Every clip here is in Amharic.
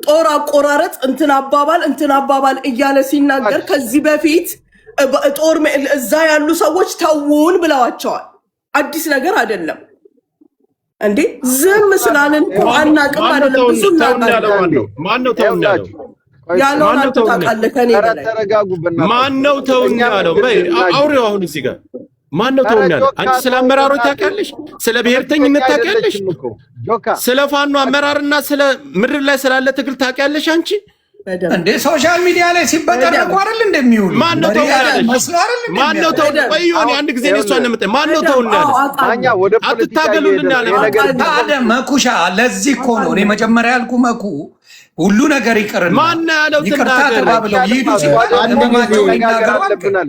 ጦር አቆራረጥ እንትን አባባል እያለ ሲናገር ከዚህ በፊት ጦር እዛ ያሉ ሰዎች ተውን ብለዋቸዋል። አዲስ ነገር አይደለም እንዴ? ዝም ስላልን አናቅም አይደለም። ብዙ ማነው ተውን ያለው? ያለውን አታውቃለህ ከኔ በላይ። ማነው ተውን ያለው? አውሬው አሁን እዚህ ጋር ማነው ተውን ያለው? አንቺ ስለ አመራሮች ታውቂያለሽ? ስለ ብሔርተኝነት ታውቂያለሽ? ስለ ፋኖ አመራርና ስለ ምድር ላይ ስላለ ትግል ታውቂያለሽ አንቺ? እንደ ሶሻል ሚዲያ ላይ ሲበጠረቁ አይደል እንደሚውሉ ማነው ተውን ያለው? ማነው ተውን? ቆይዮን አንድ ጊዜ ነው እሷን እንመጣ። ማነው ተውን ያለው? አትታገሉልን ያለው ታደ መኩሻ። ለዚህ እኮ ነው እኔ መጀመሪያ ያልኩ መኩ ሁሉ ነገር ይቅርና ማን ያለው ይቅርታ ተባብለው ይሄዱ ሲባል እንደማቸው ይናገራል።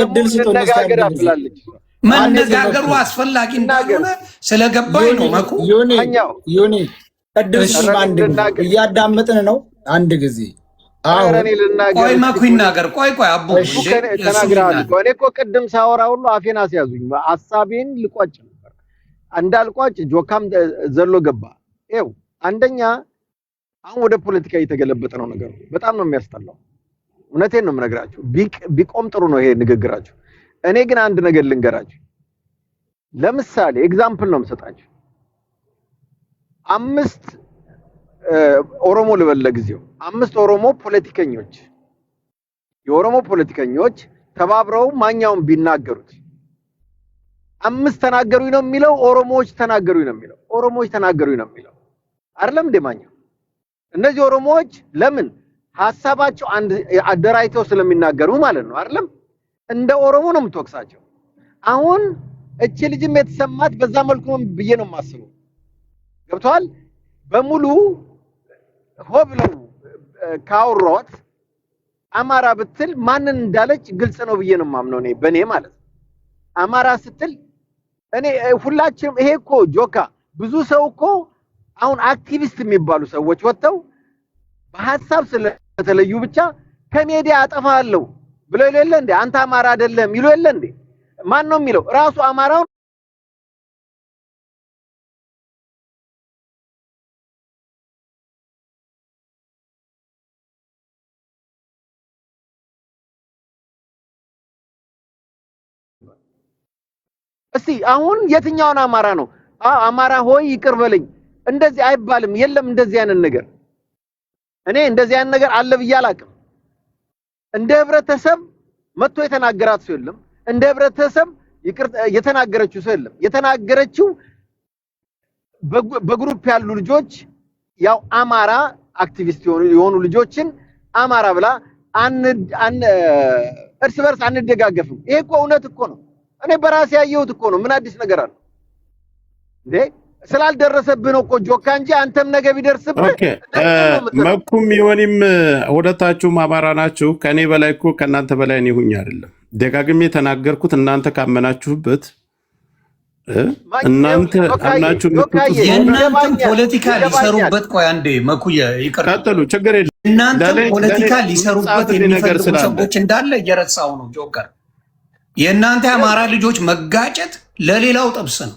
እድል ስጦታለች መነጋገሩ አስፈላጊ እንደሆነ ስለገባኝ ነው መኩ ዮኒ እድል አንድ እያዳመጥን ነው። አንድ ጊዜ ቆይ መኩ ይናገር። ቆይ አቡ ተናግራለሁ እኔ እኮ ቅድም ሳወራ ሁሉ አፌን አስያዙኝ። ሐሳቤን ልቋጭ ነበር እንዳልቋጭ ጆካም ዘሎ ገባ። ይኸው አንደኛ አሁን ወደ ፖለቲካ እየተገለበጠ ነው ነገሩ። በጣም ነው የሚያስጠላው። እውነቴን ነው የምነግራችሁ። ቢቆም ጥሩ ነው ይሄ ንግግራችሁ። እኔ ግን አንድ ነገር ልንገራችሁ። ለምሳሌ ኤግዛምፕል ነው የምሰጣችሁ። 5 ኦሮሞ ልበል ለጊዜው 5 ኦሮሞ ፖለቲከኞች የኦሮሞ ፖለቲከኞች ተባብረው ማኛውን ቢናገሩት 5 ተናገሩኝ ነው የሚለው? ኦሮሞዎች ተናገሩኝ ነው የሚለው? ኦሮሞዎች ተናገሩኝ ነው የሚለው አይደለም እንደ ማኛው። እነዚህ ኦሮሞዎች ለምን ሐሳባቸው አንድ አደራይተው ስለሚናገሩ ማለት ነው አይደለም? እንደ ኦሮሞ ነው የምትወቅሳቸው። አሁን እቺ ልጅም የተሰማት በዛ መልኩ ነው ብዬ ነው የማስበው። ገብቷል? በሙሉ ሆብለው ካወሯት አማራ ብትል ማንን እንዳለች ግልጽ ነው ብዬ ነው የማምነው እኔ በኔ ማለት ነው። አማራ ስትል እኔ ሁላችንም ይሄ እኮ ጆካ ብዙ ሰው እኮ አሁን አክቲቪስት የሚባሉ ሰዎች ወጥተው በሐሳብ ስለተለዩ ብቻ ከሜዲያ አጠፋለሁ ብለው ይለ እንዴ? አንተ አማራ አይደለም ይሉ ይለ እንዴ? ማን ነው የሚለው? ራሱ አማራው እስቲ አሁን የትኛውን አማራ ነው አማራ ሆይ ይቅር በለኝ እንደዚህ አይባልም። የለም እንደዚህ አይነት ነገር እኔ እንደዚህ አይነት ነገር አለ ብዬ አላቅም። እንደ ህብረተሰብ መጥቶ የተናገራት ሰው የለም። እንደ ህብረተሰብ ይቅር የተናገረችው ሰው የለም። የተናገረችው በግሩፕ ያሉ ልጆች ያው አማራ አክቲቪስት የሆኑ ልጆችን አማራ ብላ እርስ በርስ አንደጋገፍም። ይሄ እኮ እውነት እኮ ነው። እኔ በራሴ ያየሁት እኮ ነው። ምን አዲስ ነገር አለ እንዴ? ስላልደረሰብህ ነው እኮ ጆካ እንጂ አንተም ነገ ቢደርስብህ መኩም ይወንም ሁለታችሁም አማራ ናችሁ። ከኔ በላይ እኮ ከናንተ በላይ እኔ ሁኝ አይደለም። ደጋግሜ ተናገርኩት። እናንተ ካመናችሁበት እናንተ አምናችሁ የእናንተ ፖለቲካ ሊሰሩበት ቆይ አንዴ መኩየ ይቅር ቀጥሉ፣ ችግር የለም። እናንተ ፖለቲካ ሊሰሩበት የሚፈልጉ ሰዎች እንዳለ እየረሳው ነው ጆከር። የእናንተ አማራ ልጆች መጋጨት ለሌላው ጥብስ ነው።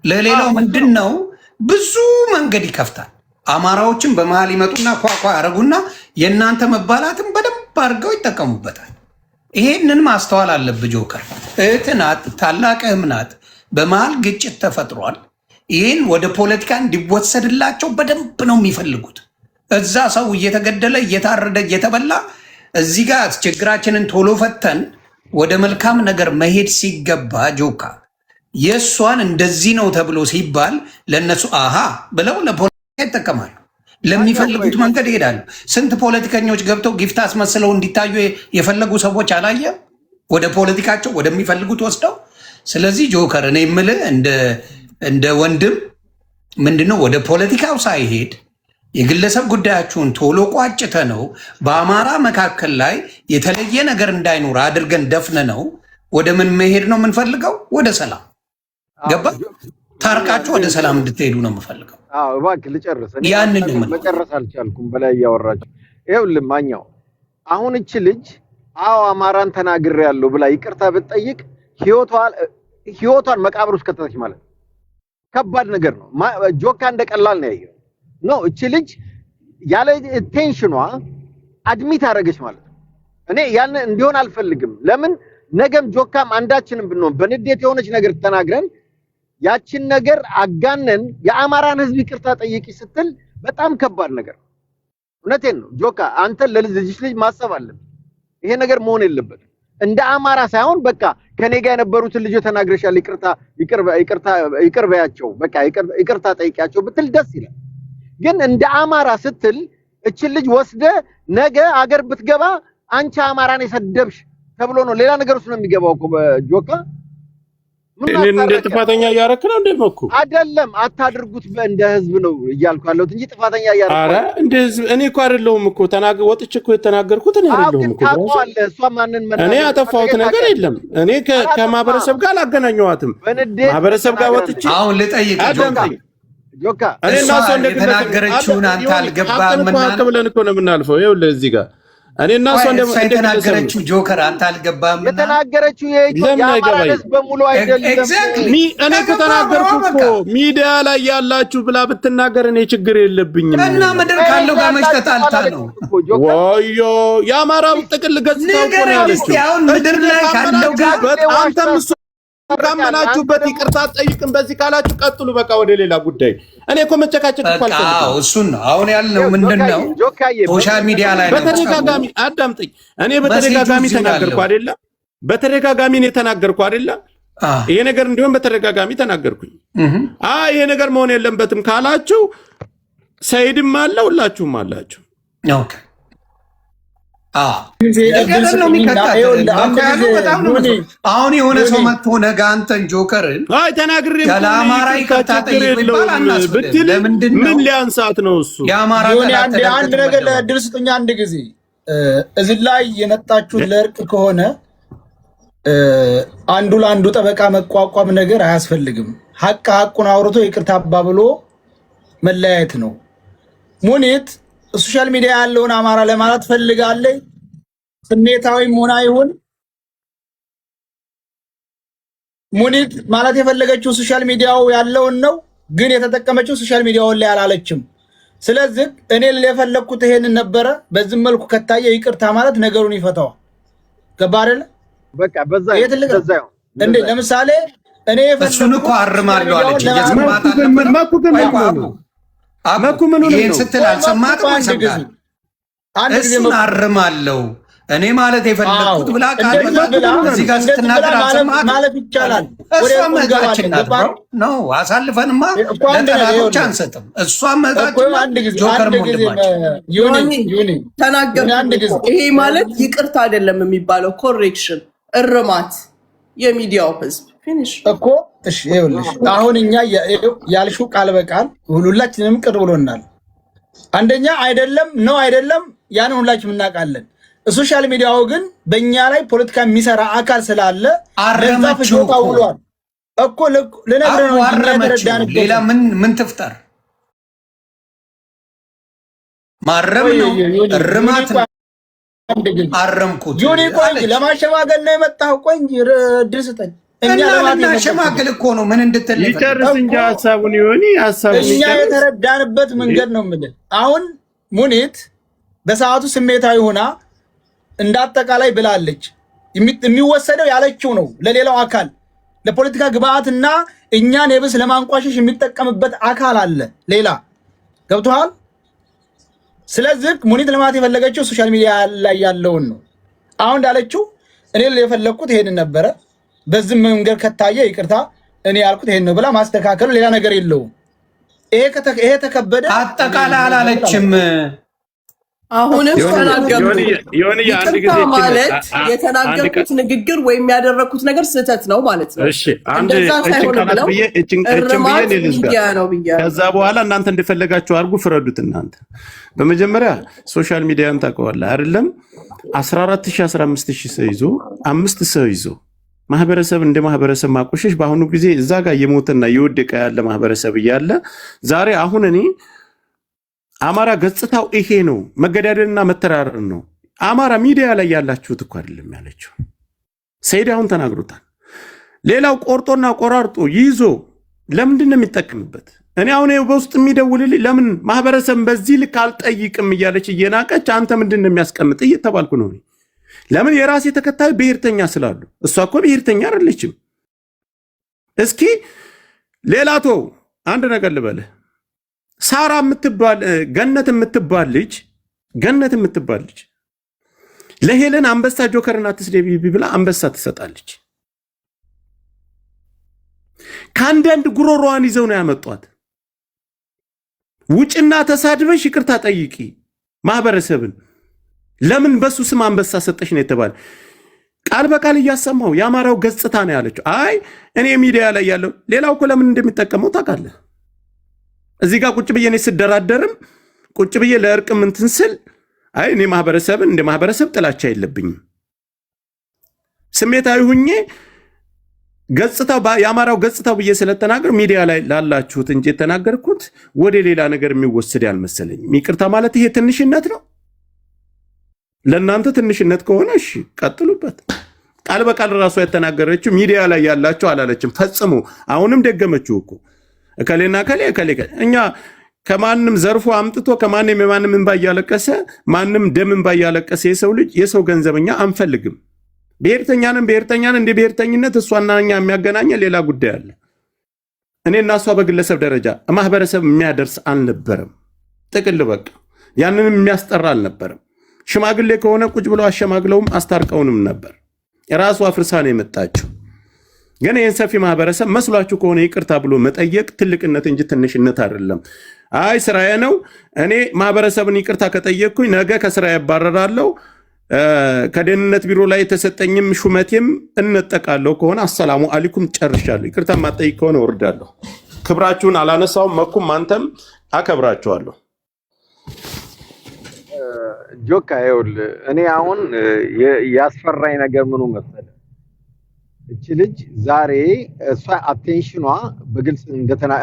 ለሌላው ምንድነው? ብዙ መንገድ ይከፍታል። አማራዎችን በመሃል ይመጡና ኳኳ ያረጉና የእናንተ መባላትን በደንብ አድርገው ይጠቀሙበታል። ይሄንን ማስተዋል አለብህ ጆከር። እህት ናት፣ ታላቅህም ናት። በመሃል ግጭት ተፈጥሯል። ይህን ወደ ፖለቲካ እንዲወሰድላቸው በደንብ ነው የሚፈልጉት። እዛ ሰው እየተገደለ እየታረደ እየተበላ እዚህ ጋር ችግራችንን ቶሎ ፈተን ወደ መልካም ነገር መሄድ ሲገባ ጆካ የእሷን እንደዚህ ነው ተብሎ ሲባል ለእነሱ አሃ ብለው ለፖለቲካ ይጠቀማሉ። ለሚፈልጉት መንገድ ይሄዳሉ። ስንት ፖለቲከኞች ገብተው ጊፍት አስመስለው እንዲታዩ የፈለጉ ሰዎች አላየ? ወደ ፖለቲካቸው ወደሚፈልጉት ወስደው። ስለዚህ ጆከር እኔ የምልህ እንደ ወንድም ምንድነው ወደ ፖለቲካው ሳይሄድ የግለሰብ ጉዳያችሁን ቶሎ ቋጭተ ነው በአማራ መካከል ላይ የተለየ ነገር እንዳይኖር አድርገን ደፍነ ነው ወደ ምን መሄድ ነው የምንፈልገው? ወደ ሰላም ገባ? ታርቃችሁ ወደ ሰላም እንድትሄዱ ነው የምፈልገው። አዎ እባክህ ልጨርስ። ያንን መጨረስ አልቻልኩም። በላይ ያወራችሁ ይኸውልህ ማኛው አሁን እቺ ልጅ አዎ አማራን ተናግሬያለሁ ብላ ይቅርታ ብትጠይቅ ህይወቷን መቃብር ውስጥ ከተተች ማለት ከባድ ነገር ነው። ጆካ እንደቀላል ነው ያየው። ኖ እቺ ልጅ ያለ ቴንሽኗ አድሚት አደረገች ማለት ነው። እኔ ያን እንዲሆን አልፈልግም። ለምን ነገም ጆካም አንዳችንም ብንሆን በንዴት የሆነች ነገር ተናግረን ያችን ነገር አጋነን የአማራን ህዝብ ይቅርታ ጠይቂ ስትል በጣም ከባድ ነገር ነው። እውነቴን ነው ጆካ፣ አንተ ለልጅሽ ልጅ ማሰብ አለብህ። ይሄ ነገር መሆን የለበትም። እንደ አማራ ሳይሆን በቃ ከኔ ጋር የነበሩትን ልጆች ተናግረሻል፣ ይቅር በያቸው፣ በቃ ይቅርታ ጠይቂያቸው ብትል ደስ ይላል። ግን እንደ አማራ ስትል እችን ልጅ ወስደ ነገ አገር ብትገባ አንቺ አማራን የሰደብሽ ተብሎ ነው ሌላ ነገር ውስጥ ነው የሚገባው እኮ ጆካ። እንደ ጥፋተኛ እያደረክ ነው እንደመኩ አይደለም። አታድርጉት እንደ ህዝብ ነው እያልኩ ያለሁት እንጂ ጥፋተኛ እያደረክ አረ እንደ ህዝብ እኔ እኮ አይደለሁም እኮ ወጥቼ እኮ የተናገርኩት እኔ አይደለሁም እኮ እኔ ያጠፋሁት ነገር የለም። እኔ ከማህበረሰብ ጋር አላገናኘኋትም። ማህበረሰብ ጋር ወጥቼ አሁን ልጠይቅ ጆካ እኔ እና ሰው የተናገረችውን አንተ አልገባህም እና ብለን እኮ ነው የምናልፈው። ይኸውልህ እዚህ ጋር እኔ እና ሰው የተናገረችው ጆከር አንተ አልገባህም እና የተናገረችው የአማራ ህዝብ በሙሉ አይደለም። እኔ ከተናገርኩ እኮ ሚዲያ ላይ ያላችሁ ብላ ብትናገር እኔ ችግር የለብኝም። እና ምድር ካለው ጋር መች ተጣልታ ነው? ወዮ የአማራው ጥቅል ገጽታው እኮ ነው ያለችው። አሁን ምድር ላይ ካለው ጋር አንተም እሱ ካመናችሁበት ይቅርታ ጠይቅን። በዚህ ካላችሁ ቀጥሉ፣ በቃ ወደ ሌላ ጉዳይ። እኔ እኮ መጨቃጨቅ እኮ አልፈልግም። እሱን ነው አሁን ያልነው። ምንድነው ሶሻል ሚዲያ ላይ በተደጋጋሚ አዳምጠኝ። እኔ በተደጋጋሚ ተናገርኩ አይደለ? በተደጋጋሚ እኔ ተናገርኩ አይደለ? ይሄ ነገር እንዲሆን በተደጋጋሚ ተናገርኩኝ። ይሄ ነገር መሆን የለበትም ካላችሁ ሰይድም አለ፣ ሁላችሁም አላችሁ። ኦኬ አሁን የሆነ ሰው መጥቶ ነገ አንተን ጆከርን ተናግሬ ለአማራ ይቅርታ ጠይቅ ይባል ብትል ምን ሊያንሳት ነው? እሱ አንድ ነገር ለእድል ስጡኝ። አንድ ጊዜ እዚህ ላይ የመጣችሁ ለእርቅ ከሆነ አንዱ ለአንዱ ጠበቃ መቋቋም ነገር አያስፈልግም። ሀቁን አውርቶ ይቅርታ አባብሎ መለያየት ነው። ሙኒት ሶሻል ሚዲያ ያለውን አማራ ለማለት ፈልጋለች። ስሜታዊ ሆና ይሁን ሙኒት ማለት የፈለገችው ሶሻል ሚዲያው ያለውን ነው፣ ግን የተጠቀመችው ሶሻል ሚዲያውን ላይ አላለችም። ስለዚህ እኔ የፈለኩት ይሄንን ነበረ። በዚህ መልኩ ከታየ ይቅርታ ማለት ነገሩን ይፈታዋል። ገባ አይደል? በቃ በዛ እንዴ ለምሳሌ እኔ እሱን እኮ አርማለሁ አለች። መኩ ምን ነው ይሄን ስትል አልሰማህም? እሱን አርማለሁ እኔ ማለት የፈለኩት ብላ ቃል እዚህ ጋር ስትናገር አልሰማህም ማለት ይቻላል። እሷም መጣችን ነው አሳልፈንማ ለጠላቶች አንሰጥም። እሷም መጣችን ጆከር ሞልማጭ ተናገር። ይሄ ማለት ይቅርታ አይደለም የሚባለው፣ ኮሬክሽን፣ እርማት የሚዲያው ህዝብ ፊኒሽ እኮ። እሺ ይኸውልሽ አሁን እኛ ያልሽው ቃል በቃል ሁላችንም ቅር ብሎናል። አንደኛ አይደለም ነው አይደለም ያን ሁላችንም እናውቃለን። ሶሻል ሚዲያው ግን በእኛ ላይ ፖለቲካ የሚሰራ አካል ስላለ አረመችው እኮ ልነግርህ ነው። አረመችው ሌላ ምን ትፍጠር? ማረም ነው እርማት ነው። አረምኩት ዮኒ ቆይ ለማሸማገል ነው የመጣው። ቆይ እንጂ እድል ስጠኝ። እኛ ለማሸማገል እኮ ነው። ምን እንድትል ይጨርስ እንጂ ሐሳቡን ዮኒ ሐሳቡን እኛ የተረዳንበት መንገድ ነው የምልህ። አሁን ሙኒት በሰዓቱ ስሜታዊ ሆና እንዳጠቃላይ ብላለች። የሚወሰደው ያለችው ነው ለሌላው አካል ለፖለቲካ ግብአትና እኛን የብስ ለማንቋሸሽ የሚጠቀምበት አካል አለ ሌላ። ገብቶሃል? ስለዚህ ሙኒት ለማለት የፈለገችው ሶሻል ሚዲያ ላይ ያለውን ነው። አሁን እንዳለችው እኔ የፈለግኩት ይሄንን ነበረ፣ በዚህ መንገድ ከታየ ይቅርታ እኔ ያልኩት ይሄን ነው ብላ ማስተካከሉ ሌላ ነገር የለውም። ይሄ ተከበደ አጠቃላይ አላለችም። አሁንም ተናገሩ። ይቅርታ ማለት የተናገርኩት ንግግር ወይም ያደረኩት ነገር ስህተት ነው ማለት ነው። እሺ አንድ ከዛ በኋላ እናንተ እንደፈለጋችሁ አድርጉ፣ ፍረዱት እናንተ። በመጀመሪያ ሶሻል ሚዲያን ታውቀዋለህ አይደለም? 14000 15000 ሰው ይዞ 5 ሰው ይዞ ማህበረሰብ እንደ ማህበረሰብ ማቆሸሽ በአሁኑ ጊዜ እዛ ጋር የሞተና የወደቀ ያለ ማህበረሰብ እያለ ዛሬ አሁን እኔ አማራ ገጽታው ይሄ ነው፣ መገዳደልና መተራረር ነው። አማራ ሚዲያ ላይ ያላችሁት እኮ አይደለም ያለችው። ሰይድ አሁን ተናግሮታል። ሌላው ቆርጦና ቆራርጦ ይዞ ለምንድን ነው የሚጠቀምበት? እኔ አሁን በውስጥ የሚደውልልኝ ለምን ማህበረሰብ በዚህ ልክ አልጠይቅም እያለች እየናቀች አንተ ምንድን ነው የሚያስቀምጥ እየተባልኩ ነው። ለምን የራሴ ተከታይ ብሔርተኛ ስላሉ። እሷ እኮ ብሔርተኛ አይደለችም። እስኪ ሌላ ተው፣ አንድ ነገር ልበልህ። ሳራ የምትባል ገነት የምትባል ልጅ ለሄለን አንበሳ ጆከርና አትስደቢ ብላ አንበሳ ትሰጣለች። ከአንዳንድ ጉሮሮዋን ይዘው ነው ያመጧት። ውጭና ተሳድበሽ ይቅርታ ጠይቂ ማህበረሰብን። ለምን በሱ ስም አንበሳ ሰጠሽ ነው የተባለ። ቃል በቃል እያሰማው የአማራው ገጽታ ነው ያለችው። አይ እኔ ሚዲያ ላይ ያለው ሌላው እኮ ለምን እንደሚጠቀመው ታውቃለህ። እዚህ ጋር ቁጭ ብዬ እኔ ስደራደርም ቁጭ ብዬ ለእርቅም እንትን ስል አይ እኔ ማህበረሰብን እንደ ማህበረሰብ ጥላቻ የለብኝም፣ ስሜታዊ ሁኜ ገጽታው የአማራው ገጽታው ብዬ ስለተናገር ሚዲያ ላይ ላላችሁት እንጂ የተናገርኩት ወደ ሌላ ነገር የሚወስድ ያልመሰለኝም። ይቅርታ ማለት ይሄ ትንሽነት ነው። ለእናንተ ትንሽነት ከሆነ እሺ ቀጥሉበት። ቃል በቃል ራሷ የተናገረችው ሚዲያ ላይ ያላችሁ አላለችም ፈጽሞ። አሁንም ደገመችው እኮ እከሌና እከሌ እኛ ከማንም ዘርፎ አምጥቶ ከማንም የማንም እንባ እያለቀሰ ማንም ደም እንባ እያለቀሰ የሰው ልጅ የሰው ገንዘብኛ አንፈልግም። ብሔርተኛንን እንደ ብሔርተኝነት እሷና እኛ የሚያገናኘ ሌላ ጉዳይ አለ። እኔና እሷ በግለሰብ ደረጃ ማህበረሰብ የሚያደርስ አልነበረም። ጥቅል በቃ ያንንም የሚያስጠራ አልነበረም። ሽማግሌ ከሆነ ቁጭ ብለው አሸማግለውም አስታርቀውንም ነበር። ራሷ አፍርሳ ነው የመጣችው። ግን ይህን ሰፊ ማህበረሰብ መስሏችሁ ከሆነ ይቅርታ ብሎ መጠየቅ ትልቅነት እንጂ ትንሽነት አይደለም። አይ ስራዬ ነው፣ እኔ ማህበረሰብን ይቅርታ ከጠየቅኩኝ ነገ ከስራዬ ያባረራለሁ፣ ከደህንነት ቢሮ ላይ የተሰጠኝም ሹመቴም እነጠቃለሁ ከሆነ አሰላሙ አለይኩም ጨርሻለሁ። ይቅርታ ማጠይቅ ከሆነ ወርዳለሁ። ክብራችሁን አላነሳውም። መኩም አንተም አከብራችኋለሁ። ጆካ ይኸውልህ፣ እኔ አሁን ያስፈራኝ ነገር ምኑ መሰለህ? እቺ ልጅ ዛሬ እሷ አቴንሽኗ በግልጽ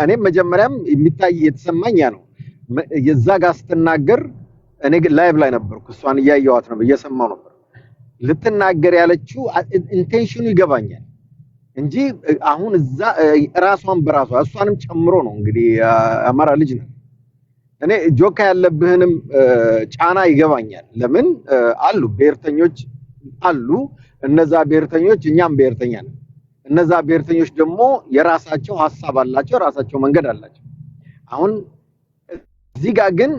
እኔም መጀመሪያም የሚታይ የተሰማኝ ያ ነው። የዛ ጋር ስትናገር እኔ ላይቭ ላይ ነበርኩ፣ እሷን እያየኋት ነው፣ እየሰማሁ ነበር። ልትናገር ያለችው ኢንቴንሽኑ ይገባኛል እንጂ አሁን እዛ ራሷን በራሷ እሷንም ጨምሮ ነው እንግዲህ አማራ ልጅ ነው። እኔ ጆካ ያለብህንም ጫና ይገባኛል። ለምን አሉ ብሔርተኞች አሉ። እነዛ ብሔርተኞች እኛም ብሔርተኛ ነን። እነዛ ብሔርተኞች ደግሞ የራሳቸው ሐሳብ አላቸው፣ የራሳቸው መንገድ አላቸው። አሁን እዚህ ጋር ግን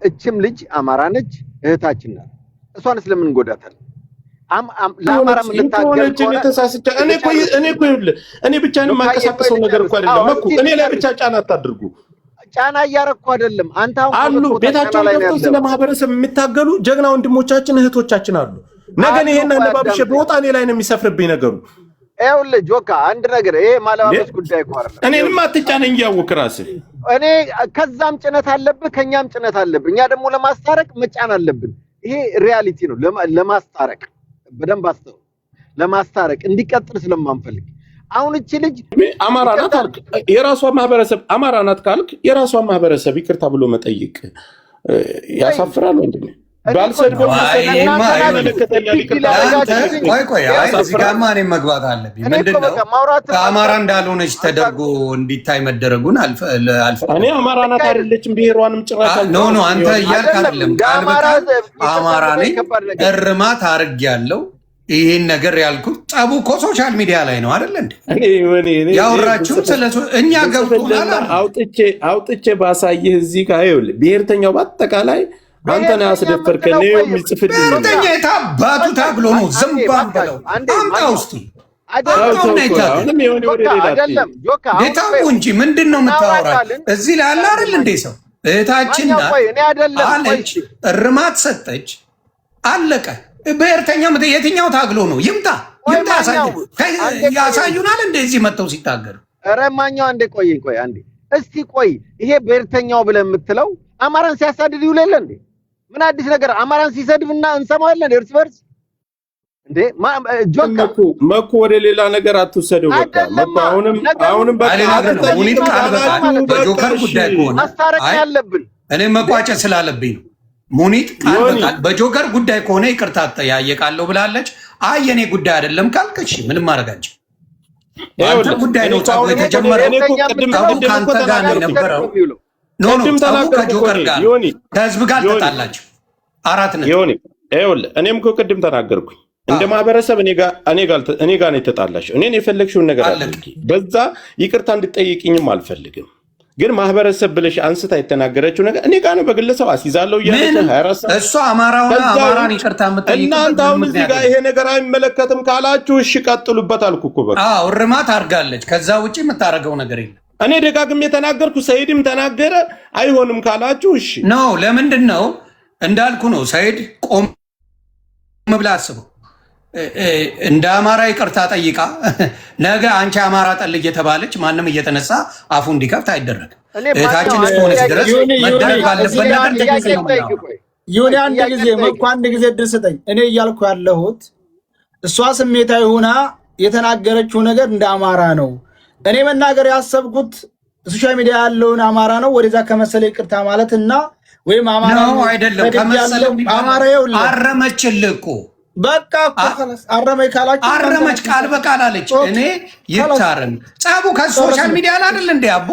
እችም ልጅ አማራ ነች፣ እህታችን ናት። እሷንስ ለምን እንጎዳታለን? ለአማራ ምን ልታገል እኔ ብቻ ነው የማንቀሳቀሰው ነገር እኮ አይደለም መኩ። እኔ ላይ ብቻ ጫና አታድርጉ። ጫና እያረኩ አይደለም። አንተ አሉ ቤታቸው ገብተው ስለ ማህበረሰብ የሚታገሉ ጀግና ወንድሞቻችን እህቶቻችን አሉ። ነገ ይሄን አለባብሽ በወጣ እኔ ላይ ነው የሚሰፍርብኝ ነገሩ። ይኸውልህ ጆካ አንድ ነገር ይሄ ማለባበስ ጉዳይ እኮ አይደለም። እኔንም አትጫነኝ እያወቅህ ራስህ። እኔ ከዛም ጭነት አለብህ ከኛም ጭነት አለብህ። እኛ ደግሞ ለማስታረቅ መጫን አለብን። ይሄ ሪያሊቲ ነው። ለማስታረቅ በደንብ አስተው ለማስታረቅ እንዲቀጥል ስለማንፈልግ አሁን እቺ ልጅ አማራ ናት አልክ፣ የራሷ ማህበረሰብ አማራ ናት ካልክ የራሷ ማህበረሰብ ይቅርታ ብሎ መጠየቅ ያሳፍራል ወንድሜ። ባልሰድበው እኔ መግባት አለብኝ። ምንድነው ከአማራ እንዳልሆነች ተደርጎ እንዲታይ መደረጉን እኔ አማራ ናት አይደለችም ብሔሯንም ጭራሽ ኖ አንተ እያልክ አይደለም። ቃል በቃል አማራ ነኝ እርማት አድርጌያለሁ። ይሄን ነገር ያልኩት ጠቡ እኮ ሶሻል ሚዲያ ላይ ነው አይደል እንዴ? ያወራችሁ ስለሱ እኛ ገብቶናል። አውጥቼ ባሳይህ እዚህ ጋር ይኸውልህ ብሔርተኛው በአጠቃላይ አንተ ነህ ያስደፈርከኝ ነው የሚጽፍልኝ። ብሔርተኛ የታባቱ ታብሎ ነው ዝምባም ብለው አምጣ ውስጥ ጌታው እንጂ ምንድን ነው የምታወራው? እዚህ ላይ አለ አይደል እንዴ? ሰው እህታችን አለች፣ እርማት ሰጠች፣ አለቀ። ብሔርተኛ የትኛው ታግሎ ነው? ይምጣ ያሳዩናል። እንደዚህ መጥተው ሲታገሉ ረማኛው አንዴ ቆይ አንዴ እስቲ ቆይ። ይሄ ብሔርተኛው ብለህ የምትለው አማራን ሲያሳድድ ይውል የለ እንዴ? ምን አዲስ ነገር? አማራን ሲሰድብና እንሰማዋለን እርስ በርስ እንዴ? መኩ ወደ ሌላ ነገር አትወሰደው። በቃ መኩ አሁንም በጆከር ጉዳይ ከሆነ ማስታረቅ ያለብን እኔ መቋጨት ስላለብኝ ነው። ሙኒት ቃል በቃል በጆከር ጉዳይ ከሆነ ይቅርታ ጠያየቃለሁ ብላለች። አይ የኔ ጉዳይ አይደለም ካልከሽ ምንም ማረጋጭ አንተ ጉዳይ ነው ጸቡ የተጀመረው። ጸቡ ከአንተ ጋር ነው የነበረው። ኖ ጸቡ ከጆከር ጋር ከህዝብ ጋር ተጣላችሁ። አራት ነው ዮኒ ይኸውልህ፣ እኔም እኮ ቅድም ተናገርኩኝ። እንደ ማህበረሰብ እኔ ጋር ነው የተጣላሽው። እኔን የፈለግሽውን ነገር አድርጊ፣ በዛ ይቅርታ እንድጠይቅኝም አልፈልግም። ግን ማህበረሰብ ብለሽ አንስታ የተናገረችው ነገር እኔ ጋር ነው በግለሰብ አስይዛለሁ እያለች 24 እሷ አማራን ይቅርታ የምጠይቅ እናንተ አሁን እዚህ ጋር ይሄ ነገር አይመለከትም ካላችሁ እሺ ቀጥሉበት አልኩ እኮ በቃ። እርማት አድርጋለች። ከዛ ውጭ የምታደርገው ነገር የለም። እኔ ደጋግሜ የተናገርኩ ሰይድም ተናገረ። አይሆንም ካላችሁ እሺ ነው። ለምንድን ነው እንዳልኩ ነው። ሰይድ ቆም ብለህ አስበው። እንደ አማራ ይቅርታ ጠይቃ ነገ አንቺ አማራ ጠል እየተባለች ማንም እየተነሳ አፉ እንዲከፍት አይደረግም። እህታችን እስከሆነች ድረስ መደረግ ባለበት ነገር ይሁን። አንድ ጊዜ እድል ስጠኝ። እኔ እያልኩ ያለሁት እሷ ስሜታዊ ሆና የተናገረችው ነገር እንደ አማራ ነው። እኔ መናገር ያሰብኩት ሶሻል ሚዲያ ያለውን አማራ ነው። ወደዛ ከመሰለ ይቅርታ ማለት እና ወይም አማራ ነው አይደለም ከመሰለ አማራ አረመችልህ እኮ በቃ አረመች ካላችሁ አረመች ቃል በቃል አለች። እኔ ይታረም ጸቡ ከሶሻል ሚዲያ ላይ አይደል እንዴ? አቡ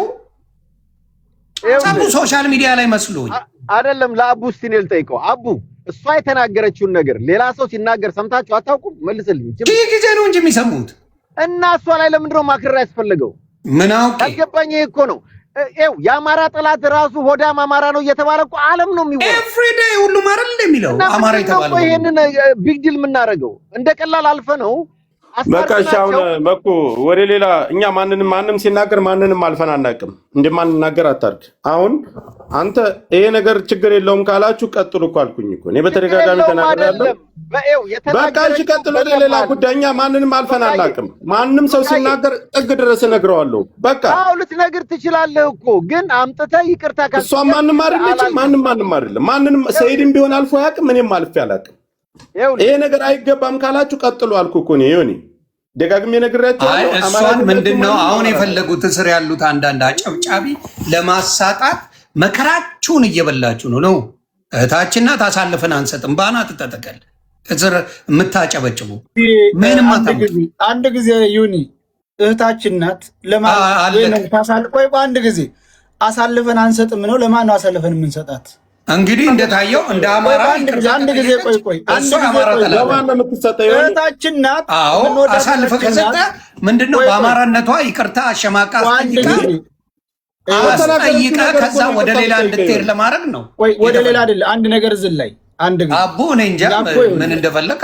ጸቡ ሶሻል ሚዲያ ላይ መስሎኝ አይደለም። ለአቡ እስቲ ነው ልጠይቀው። አቡ እሷ የተናገረችውን ነገር ሌላ ሰው ሲናገር ሰምታችሁ አታውቁም? መልስልኝ። ይህ ጊዜ ነው እንጂ የሚሰሙት እና እሷ ላይ ለምንድን ነው ማክረር ያስፈልገው? ምን አውቄ አልገባኝ እኮ ነው። የአማራ ጠላት ራሱ ሆዳም አማራ ነው እየተባለ እኮ ዓለም ነው የሚወራው። ኤቭሪዴይ ሁሉም አይደል የሚለው አማራ የተባለው። ይሄንን ቢግ ዲል የምናደርገው እንደ ቀላል አልፈ ነው። በቃ ሻውን መኩ ወደ ሌላ እኛ ማንም ሲናገር ማንንም አልፈን አናውቅም። እንደማንናገር አታርግ። አሁን አንተ ይሄ ነገር ችግር የለውም ካላችሁ ቀጥሉ እኮ አልኩኝ እኮ እኔ በተደጋጋሚ ተናግሬያለሁ። በቃ እሺ ቀጥሉ ወደ ሌላ ጉዳይ። እኛ ማንንም አልፈን አናውቅም። ማንም ሰው ሲናገር ጥግ ድረስ እነግረዋለሁ። በቃ አዎ ልትነግር ትችላለህ እኮ ግን አምጥተህ ይቅርታ እሷ ማንም አይደለችም። ማንም አይደለም። ማንንም ሰይድም ቢሆን አልፎ አያውቅም። እኔም አልፌ አላውቅም። ይሄ ነገር አይገባም ካላችሁ ቀጥሉ አልኩ እኮ ነው ዮኒ ደጋግሜ ነግሬያቸዋለሁ። እሷን ምንድነው አሁን የፈለጉት እስር ያሉት አንዳንድ አጨብጫቢ ለማሳጣት መከራችሁን እየበላችሁ ነው። እህታችን ናት አሳልፈን አንሰጥም። ባና ተጠቀል እስር የምታጨበጭቡ ምንም አንድ ጊዜ ዮኒ እህታችን ናት ለማሳልቆይ አንድ ጊዜ አሳልፈን አንሰጥም ነው። ለማን ነው አሳልፈን የምንሰጣት? እንግዲህ እንደታየው እንደ አማራ አንድ ጊዜ ቆይ እሱ አማራ ለማን ነው የምትሰጠው? እህታችን ናት። አዎ አሳልፈ ከሰጠ ምንድነው በአማራነቷ ይቅርታ አሸማቃ አስጠይቃ ከዛ ወደ ሌላ እንድትሄድ ለማድረግ ነው። ወደ ሌላ አይደለ። አንድ ነገር ዝል ላይ አንድ ጊዜ አቡ እኔ እንጃ ምን እንደፈለክ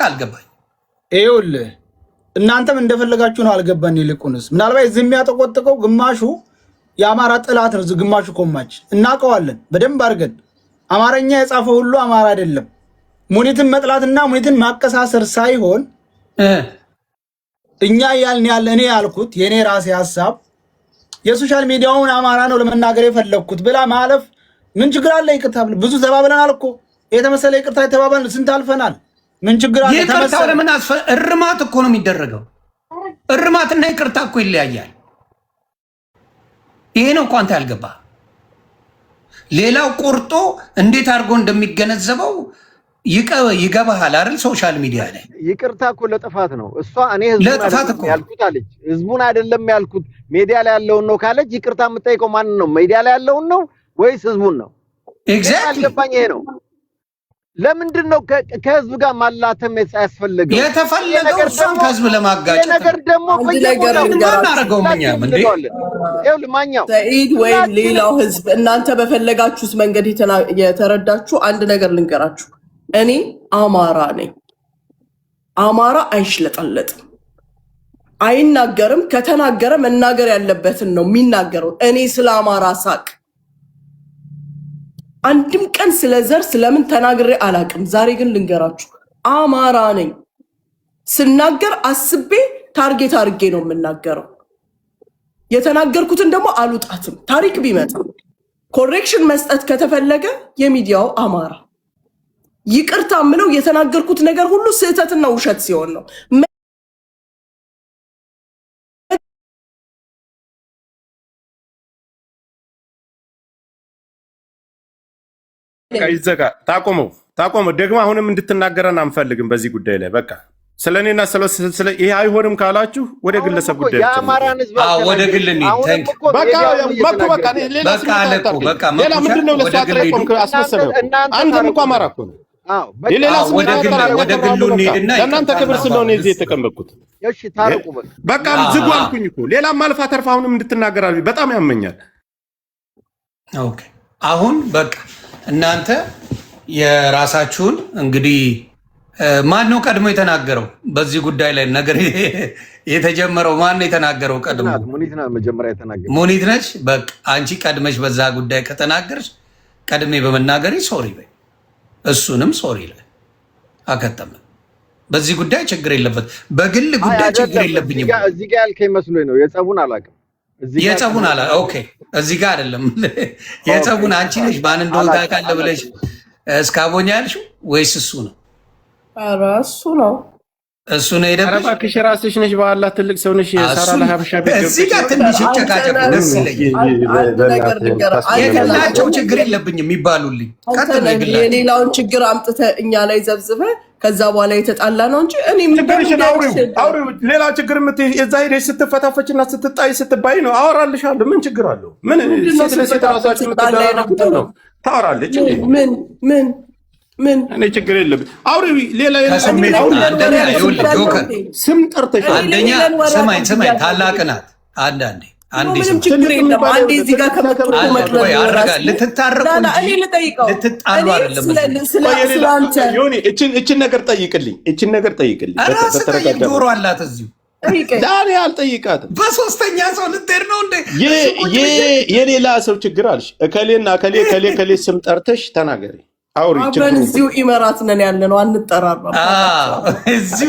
አልገባኝ። ይኸውልህ እናንተም እንደፈለጋችሁ ነው አልገባን። ይልቁንስ ምናልባት እዚህ የሚያጠቆጥቀው ግማሹ የአማራ ጥላት ነው፣ ግማሹ ኮማች እናውቀዋለን በደንብ አድርገን። አማርኛ የጻፈው ሁሉ አማራ አይደለም። ሙኒትን መጥላትና ሙኒትን ማቀሳሰር ሳይሆን እኛ እኔ ያልኩት የኔ ራሴ ሀሳብ የሶሻል ሚዲያውን አማራ ነው ለመናገር የፈለግኩት ብላ ማለፍ ምን ችግር አለ? ይቅርታ ብዙ ተባብለናል እኮ የተመሰለ ይቅርታ የተባባልን ስንት አልፈናል። ምን ችግር አለ? ይቅርታው ለምን እርማት እኮ ነው የሚደረገው። እርማትና ይቅርታ እኮ ይለያያል። ይሄ ነው እኮ አንተ ያልገባ። ሌላው ቆርጦ እንዴት አድርጎ እንደሚገነዘበው ይገባሃል አይደል? ሶሻል ሚዲያ ላይ ይቅርታ እኮ ለጥፋት ነው። እሷ እኔ ህዝቡን ያልኩት አለች። ህዝቡን አይደለም ያልኩት ሚዲያ ላይ ያለውን ነው ካለች ይቅርታ የምጠይቀው ማንን ነው? ሚዲያ ላይ ያለውን ነው ወይስ ህዝቡን ነው? ኤግዛክትሊ አልገባኝ። ይሄ ነው ለምንድን ነው ከህዝብ ጋር ማላተም ያስፈልገው? የተፈለገው እሷን ከህዝብ ለማጋጨት ነገር ደግሞ እናደርገው ማኛው ሰኢድ ወይም ሌላው ህዝብ እናንተ በፈለጋችሁት መንገድ የተረዳችሁ አንድ ነገር ልንገራችሁ። እኔ አማራ ነኝ። አማራ አይሽለጠለጥም፣ አይናገርም። ከተናገረ መናገር ያለበትን ነው የሚናገረው። እኔ ስለ አማራ ሳቅ አንድም ቀን ስለ ዘር ስለምን ተናግሬ አላቅም። ዛሬ ግን ልንገራችሁ አማራ ነኝ። ስናገር አስቤ ታርጌት አድርጌ ነው የምናገረው። የተናገርኩትን ደግሞ አልውጣትም። ታሪክ ቢመጣ ኮሬክሽን መስጠት ከተፈለገ የሚዲያው አማራ ይቅርታ ምለው የተናገርኩት ነገር ሁሉ ስህተትና ውሸት ሲሆን ነው። ይዘጋ ታቆመው። ደግሞ አሁንም እንድትናገረን አንፈልግም በዚህ ጉዳይ ላይ በቃ ስለኔና ስለ ይሄ አይሆንም ካላችሁ ወደ ግለሰብ ጉዳይ የአማራን ህዝብ ወደ ግል እንሂድ። ሌላ ምንድን ነው ለእሱ አጥረቆም አስመሰለው። አንተም እኮ አማራ እኮ ነው። የሌላ ስም ወደ ግሉ እንሂድና ለእናንተ ክብር ስለሆነ እዚህ የተቀመጥኩት በቃ ዝጉ አልኩኝ እኮ። ሌላም አልፋ ተርፋ አሁንም እንድትናገራል በጣም ያመኛል። ኦኬ አሁን በቃ እናንተ የራሳችሁን እንግዲህ ማን ነው ቀድሞ የተናገረው በዚህ ጉዳይ ላይ ነገር የተጀመረው? ማን ነው የተናገረው ቀድሞ? ሙኒት ነች። በቃ አንቺ ቀድመሽ በዛ ጉዳይ ከተናገርሽ ቀድሜ በመናገሬ ሶሪ በይ፣ እሱንም ሶሪ ላይ አከተመ። በዚህ ጉዳይ ችግር የለበት፣ በግል ጉዳይ ችግር የለብኝም። እዚህ ጋር ያልከኝ መስሎኝ ነው። የጸቡን አላውቅም። የጸቡን አላ ኦኬ፣ እዚህ ጋር አይደለም የጸቡን አንቺ ነሽ ማን እንደሆነ ታውቃለህ ብለሽ እስካቦኛ ያልሽው ወይስ እሱ ነው? ኧረ እሱ ነው። እሱ ነው የደበሽ። እባክሽ ራስሽ ነሽ፣ በአላህ ትልቅ ሰው ነሽ። የሳራ ለሀበሻ ቤት እዚህ ጋር ትንሽ ጨቃጨቅ ደስ ይለኛል። የግላቸው ችግር የለብኝም ይባሉልኝ። የሌላውን ችግር አምጥተህ እኛ ላይ ዘብዝበህ ከዛ በኋላ የተጣላ ነው እንጂ እኔ አውሪው ሌላ ችግር የዛ ሄደሽ ስትፈታፈችና ስትጣይ ስትባይ ነው አወራልሻለሁ። ምን ችግር አለው? ምን ሴት ራሳችሁ የምትደራረጉት ነው ታወራለች። ምን እኔ ችግር የለብኝ። አውሪው ሌላ ስም ጠርተሽ አንደኛ ስማኝ ታላቅ ናት። አንዳንዴ ምንም ችግር የለም። አንዴ እዚህ ጋር ከመጥቶ ልትታረቁ እኔ ልጠይቀው ልትጣሉ አይደለም። እችን ነገር ጠይቅልኝ። ጆሮ አላት እዚሁ ዛሬ አልጠይቃትም። በሶስተኛ ሰው ልትሄድ ነው እንዴ? የሌላ ሰው ችግር አልሽ። እከሌና እከሌ ስም ጠርተሽ ተናገሪ። አብረን እዚሁ ኢመራት ነን ያለ ነው። አንጠራራም።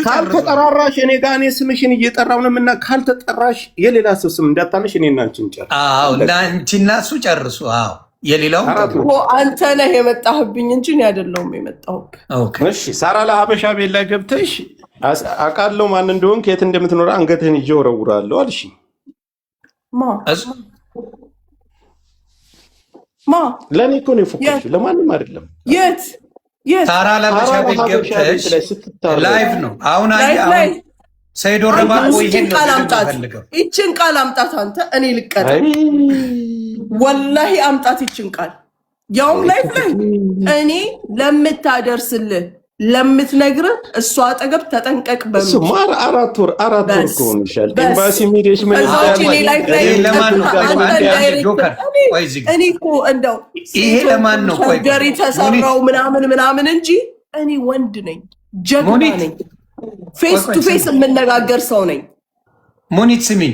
ካልተጠራራሽ እኔ ጋር እኔ ስምሽን እየጠራው ነው እና ካልተጠራሽ የሌላ ሰው ስም እንዳታነሽ እኔና አንቺን ጨርሱ። አንቺና እሱ ጨርሱ። የሌላው አንተ ነህ የመጣህብኝ እንጂ እኔ አይደለሁም የመጣሁብህ። እሺ ሳራ ለሀበሻ ቤት ላይ ገብተሽ አውቃለሁ ማን እንደሆን ከየት እንደምትኖር አንገትህን ይዤ ወረውራለሁ አልሽ። ለእኔ እኮ ነው የፎከርሽው፣ ለማንም አይደለም። የት ሳራ ለሀበሻ ቤት ገብተሽ ላይቭ ነው አሁን ሰይዶ ረባ ይችን ቃል አምጣት አንተ። እኔ ልቀር ወላሂ አምጣት ይችን ቃል ያውም ላይቭ ላይ እኔ ለምታደርስልህ ለምትነግርህ እሷ አጠገብ ተጠንቀቅ በሉ። ማር አራት ወር ከሆንሻል ኤምባሲ ሚዲሽ ምን እኔ እኮ እንደው ይሄ ለማን ነው ገሪ ተሰራው ምናምን እንጂ እኔ ወንድ ነኝ፣ ጀግና ነኝ፣ ፌስ ቱ ፌስ የምነጋገር ሰው ነኝ። ሙኒት ስሚኝ፣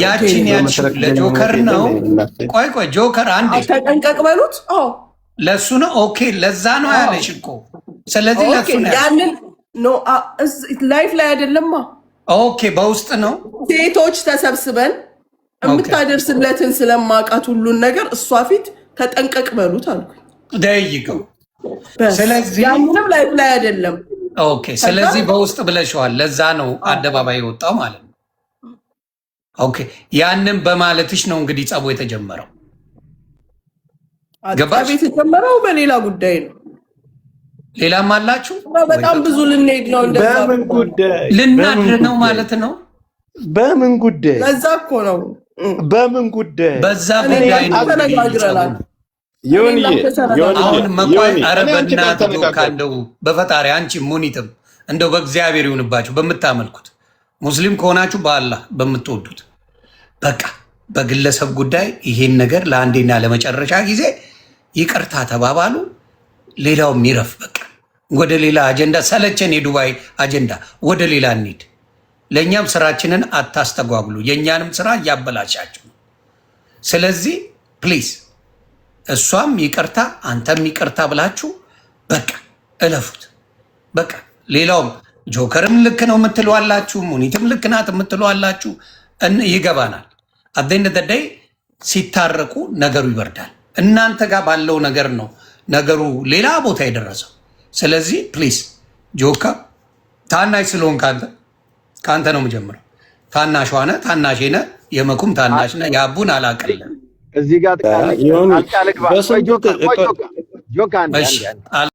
ያቺን ለጆከር ነው። ቆይ ጆከር አንዴ ተጠንቀቅ በሉት። ለሱ ነው። ኦኬ ለዛ ነው ያለሽ እኮ። ስለዚህ ለሱ ነው ያንን ነው ላይፍ ላይ አይደለማ። ኦኬ በውስጥ ነው። ሴቶች ተሰብስበን የምታደርስለትን ስለማውቃት ሁሉን ነገር እሷ ፊት ተጠንቀቅ በሉት አልኩኝ። ደይቀው ስለዚህ ያንንም ላይፍ ላይ አይደለም። ኦኬ ስለዚህ በውስጥ ብለሽዋል። ለዛ ነው አደባባይ የወጣው ማለት ነው። ኦኬ ያንን በማለትሽ ነው እንግዲህ ጸቡ የተጀመረው። ገባሽ? የተጀመረው በሌላ ጉዳይ ነው። ሌላም አላችሁ? በጣም ብዙ ልንሄድ ነው። እንደዛ በምን ጉዳይ ልናድር ነው ማለት ነው? በምን ጉዳይ? ለዛ እኮ ነው። በምን ጉዳይ? በዛ ጉዳይ ነው ተነጋግረናል። እንደው በፈጣሪ አንቺ ሙኒትም እንደው በእግዚአብሔር ይሁንባችሁ በምታመልኩት ሙስሊም ከሆናችሁ በአላህ በምትወዱት በቃ በግለሰብ ጉዳይ ይሄን ነገር ለአንዴና ለመጨረሻ ጊዜ ይቅርታ ተባባሉ። ሌላው ሚረፍ በቃ ወደ ሌላ አጀንዳ ሰለቸን። የዱባይ አጀንዳ ወደ ሌላ እንሂድ። ለእኛም ስራችንን አታስተጓጉሉ። የእኛንም ስራ እያበላሻችሁ ነው። ስለዚህ ፕሊዝ እሷም ይቅርታ አንተም ይቅርታ ብላችሁ በቃ እለፉት። በቃ ሌላውም ጆከርም ልክ ነው የምትለዋላችሁ፣ ሙኒትም ልክ ናት የምትለዋላችሁ ይገባናል። አደይነ ደዳይ ሲታረቁ ነገሩ ይበርዳል። እናንተ ጋር ባለው ነገር ነው ነገሩ ሌላ ቦታ የደረሰው። ስለዚህ ፕሊዝ ጆካ ታናሽ ስለሆን ከአንተ ነው የምጀምረው። ታናሽ ሆነ ታናሽ ነ የመኩም ታናሽ ነ የአቡን አላቀለም እዚህ ጋር